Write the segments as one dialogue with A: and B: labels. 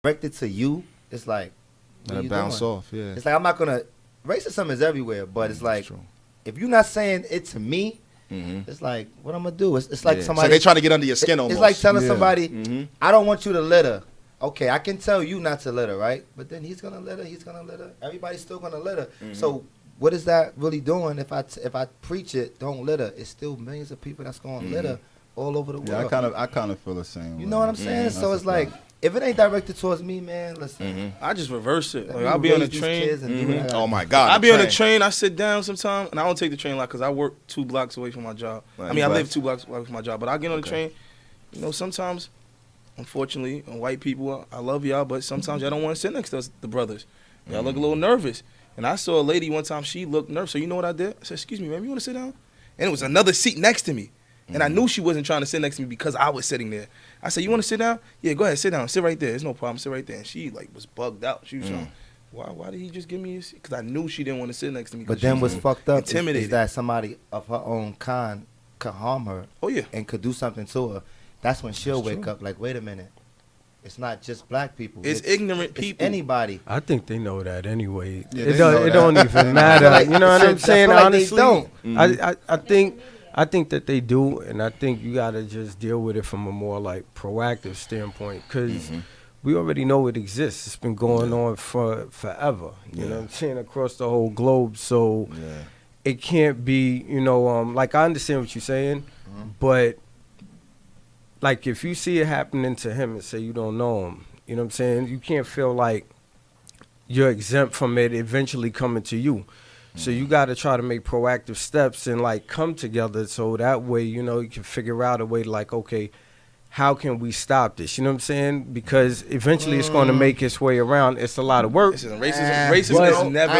A: directed to you, it's like,
B: And it bounce off, yeah.
A: It's like, I'm not gonna. Racism is everywhere, but it's like, if you're not saying it to me, it's like, what I'm gonna do? It's like somebody.
B: So they trying to get under your skin almost.
A: It's like telling somebody, I don't want you to litter. Okay, I can tell you not to litter, right? But then he's gonna litter. He's gonna litter. Everybody's still gonna litter. So what is that really doing? If I preach it, don't litter. It's still millions of people that's gonna litter all over the world.
C: Yeah, I kind of feel the same.
A: You know what I'm saying? So it's like, if it ain't directed towards me, man, listen.
D: I just reverse it. Like, I'll be on the train.
B: Oh my God!
D: I'll be on the train. I sit down sometime, and I don't take the train a lot because I work 2 blocks away from my job.
B: Right.
D: I mean, I live 2 blocks away from my job, but I get on the train. You know, sometimes, unfortunately, white people, I love y'all, but sometimes y'all don't want to sit next to us, the brothers. Y'all look a little nervous. And I saw a lady one time, she looked nervous. So you know what I did? I said, excuse me, ma'am, you want to sit down? And it was another seat next to me. And I knew she wasn't trying to sit next to me because I was sitting there. I said, you want to sit down? Yeah, go ahead, sit down. Sit right there. There's no problem. Sit right there. And she, like, was bugged out. She was like, why did he just give me his seat? Because I knew she didn't want to sit next to me.
A: But then what's fucked up
D: is
A: that somebody of her own kind could harm her and could do something to her. That's when she'll wake up like, wait a minute. It's not just black people.
D: It's ignorant people.
A: It's anybody.
E: I think they know that anyway.
C: Yeah,
E: it don't even matter. You know what I'm saying?
A: Like
E: honestly,
A: don't.
E: I think that they do, and I think you gotta just deal with it from a more like proactive standpoint, because we already know it exists. It's been going on for forever. You know what I'm saying, across the whole globe. So it can't be. You know, like I understand what you're saying, but like if you see it happening to him and say you don't know him, you know what I'm saying, you can't feel like you're exempt from it eventually coming to you. So you got to try to make proactive steps and like come together so that way, you know, you can figure out a way to like, okay, how can we stop this? You know what I'm saying? Because eventually it's going to make its way around. It's a lot of work.
D: Listen, racism is
A: never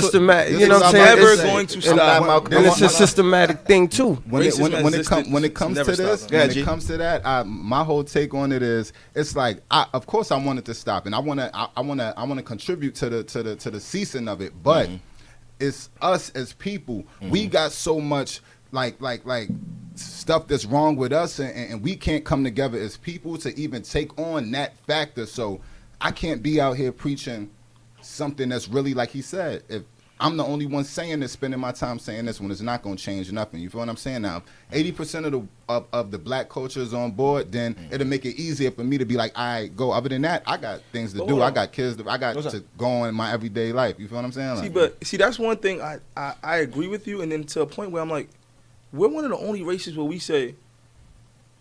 E: systematic. You know what I'm saying?
D: Never going to stop.
E: And it's a systematic thing too.
C: When it comes to that, my whole take on it is, it's like, of course I want it to stop, and I want to contribute to the ceasing of it, but it's us as people. We got so much like stuff that's wrong with us, and we can't come together as people to even take on that factor. So I can't be out here preaching something that's really, like he said, if I'm the only one saying this, spending my time saying this, when it's not going to change nothing. You feel what I'm saying? Now, 80% of the black culture is on board, then it'll make it easier for me to be like, all right, go. Other than that, I got things to do. I got kids. I got to go on in my everyday life. You feel what I'm saying? Like,
D: See, that's one thing I agree with you, and then to a point where I'm like, we're one of the only races where we say,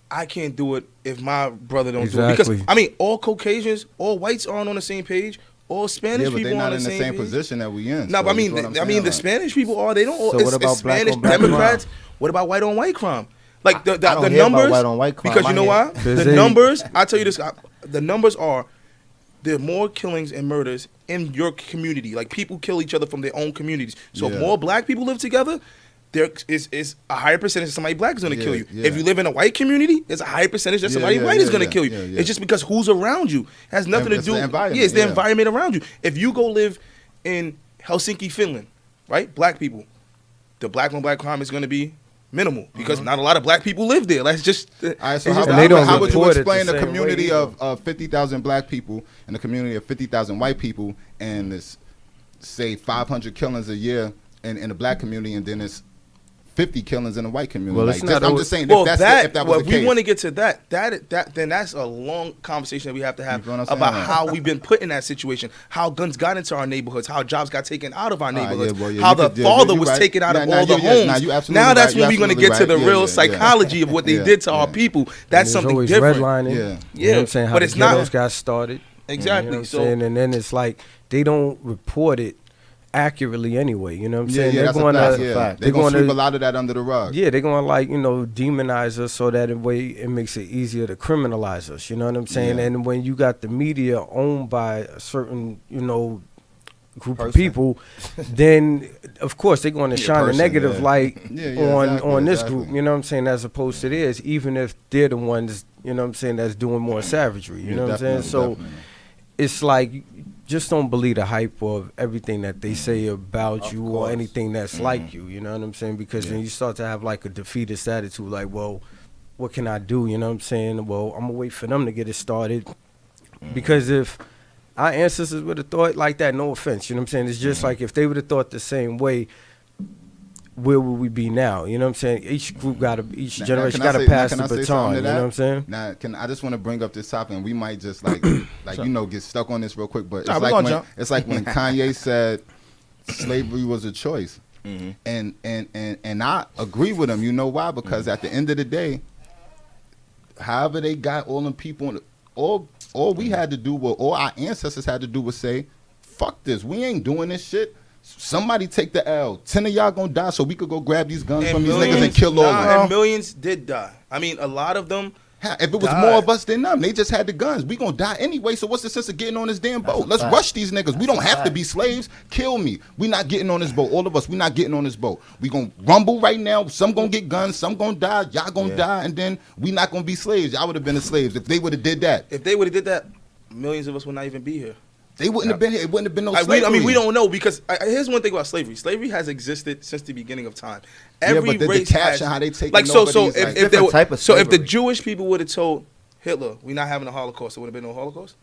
D: I can't do it if my brother don't do it. Because, I mean, all Caucasians, all whites aren't on the same page. All Spanish people
C: they're not
D: on
C: in the same position that we in.
D: No, but I mean, the Spanish people are. They don't.
A: So what about
D: Spanish
A: black
D: Democrats? What about white on white crime? Like the
A: don't hear
D: numbers.
A: about white on white crime.
D: Because you know why? The numbers. I tell you this. The numbers are there are more killings and murders in your community. Like people kill each other from their own communities. So if more black people live together, there is a higher percentage of somebody black is going to kill you. If you live in a white community, there's a higher percentage that somebody white is going to kill you. It's just because who's around you. It has nothing to do. It's the environment around you. If you go live in Helsinki, Finland, right? Black people, the black on black crime is going to be minimal because not a lot of black people live there. That's just.
C: So how would you explain the community of 50,000 black people and the community of 50,000 white people, and this, say, 500 killings a year in the black community, and then it's 50 killings in the white community?
E: Well,
C: I'm just saying,
D: well,
C: if that was the case.
D: We want to get to that, then that's a long conversation that we have to have about how we've been put in that situation, how guns got into our neighborhoods, how jobs got taken out of our neighborhoods, how the father was taken out of all the homes. Now that's when we're going to get to the real psychology of what they did to our people. That's something different.
E: Redlining, you know what I'm saying? How
D: but
E: the
D: it's not.
E: Ghettos got started.
D: Exactly.
E: You know what I'm saying? And then it's like they don't report it accurately anyway, you know what I'm saying?
C: They're going to sweep a lot of that under the rug.
E: Yeah, they're going to like, you know, demonize us so that in a way it makes it easier to criminalize us, you know what I'm saying? And when you got the media owned by a certain, you know, group of people, then of course they're going to shine a negative light on this group, you know what I'm saying, as opposed to theirs, even if they're the ones, you know what I'm saying, that's doing more savagery, you know what I'm saying? So it's like, just don't believe the hype of everything that they say about you or anything that's like you know what I'm saying? Because then you start to have like a defeatist attitude, like, well, what can I do? You know what I'm saying? Well, I'm gonna wait for them to get it started. Because if our ancestors would have thought like that, no offense, you know what I'm saying? It's just like if they would have thought the same way, where would we be now? You know what I'm saying? Each group each generation got to pass the baton. You know what I'm saying?
C: Now, I just want to bring up this topic, and we might just like get stuck on this real quick. But
D: Nah,
C: it's like when Kanye said slavery was a choice, and I agree with him. You know why? Because at the end of the day, however they got all them people, all we had to do, all our ancestors had to do was say, "Fuck this, we ain't doing this shit." Somebody take the L. 10 of y'all gonna die so we could go grab these guns from these niggas and kill all of them.
D: And millions did die. I mean, a lot of them.
C: If it was more of us than them, they just had the guns. We gonna die anyway, so what's the sense of getting on this damn boat? Let's rush these niggas. We don't have to be slaves. Kill me. We not getting on this boat. All of us, we not getting on this boat. We gonna rumble right now. Some gonna get guns, some gonna die, y'all gonna die, and then we not gonna be slaves. Y'all would have been the slaves if they would have did that.
D: If they would have did that, millions of us would not even be here.
C: They wouldn't have been here. It wouldn't have been no slavery.
D: I mean, we don't know because here's one thing about slavery. Slavery has existed since the beginning of time. Every
C: but
D: race
C: the catch
D: has,
C: and how they take
D: like so. So
C: like,
D: if there
A: type of
D: so if the
A: slavery.
D: Jewish people would have told Hitler, "We're not having a Holocaust," there would have been no Holocaust.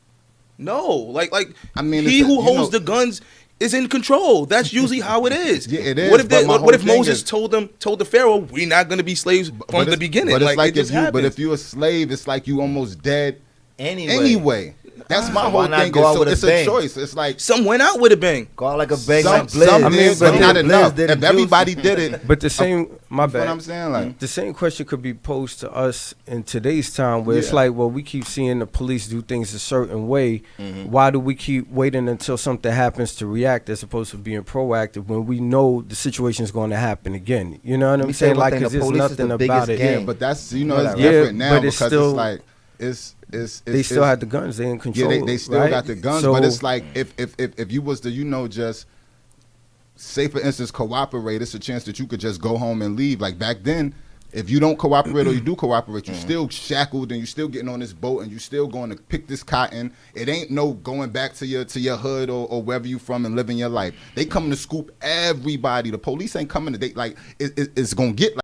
D: No, like
C: I mean,
D: he who holds the guns is in control. That's usually how it is.
C: Yeah, it is.
D: What if Moses told the Pharaoh, "We're not going to be slaves from the beginning"?
C: But it's like
D: if
C: you're a slave, it's like you almost dead
A: Anyway.
C: That's my
A: So
C: whole
A: why not
C: thing.
A: go out with a
C: It's a
A: bang?
C: choice. It's like
D: some went out with a bang.
A: Go out like a bang,
C: some
A: like Blizz.
C: did,
E: I mean,
C: but not
A: Blizz
C: enough.
A: did
C: If
A: the
C: everybody did it,
E: But the same, my
C: you know
E: bad.
C: what I'm saying? Like,
E: The same question could be posed to us in today's time where it's
C: Yeah.
E: like, well, we keep seeing the police do things a certain way. Why do we keep waiting until something happens to react as opposed to being proactive when we know the situation is going to happen again? You know what
A: Let
E: I'm
A: me say
E: saying?
A: one
E: Like,
A: thing,
E: because
A: the
E: there's
A: police is
E: nothing
A: the
E: about
A: biggest
E: it.
A: gang.
C: yeah, but that's it's
A: Whatever.
C: different
E: Yeah,
C: now
E: but it's
C: because
E: still-
C: it's like
E: They still had the guns. They in control.
C: they still
E: right?
C: got the guns,
E: So,
C: but it's like if you was to just say for instance cooperate, it's a chance that you could just go home and leave. Like back then, if you don't cooperate or you do cooperate, you still shackled and you still getting on this boat and you still going to pick this cotton. It ain't no going back to your hood or wherever you from and living your life. They coming to scoop everybody. The police ain't coming to it's gonna get like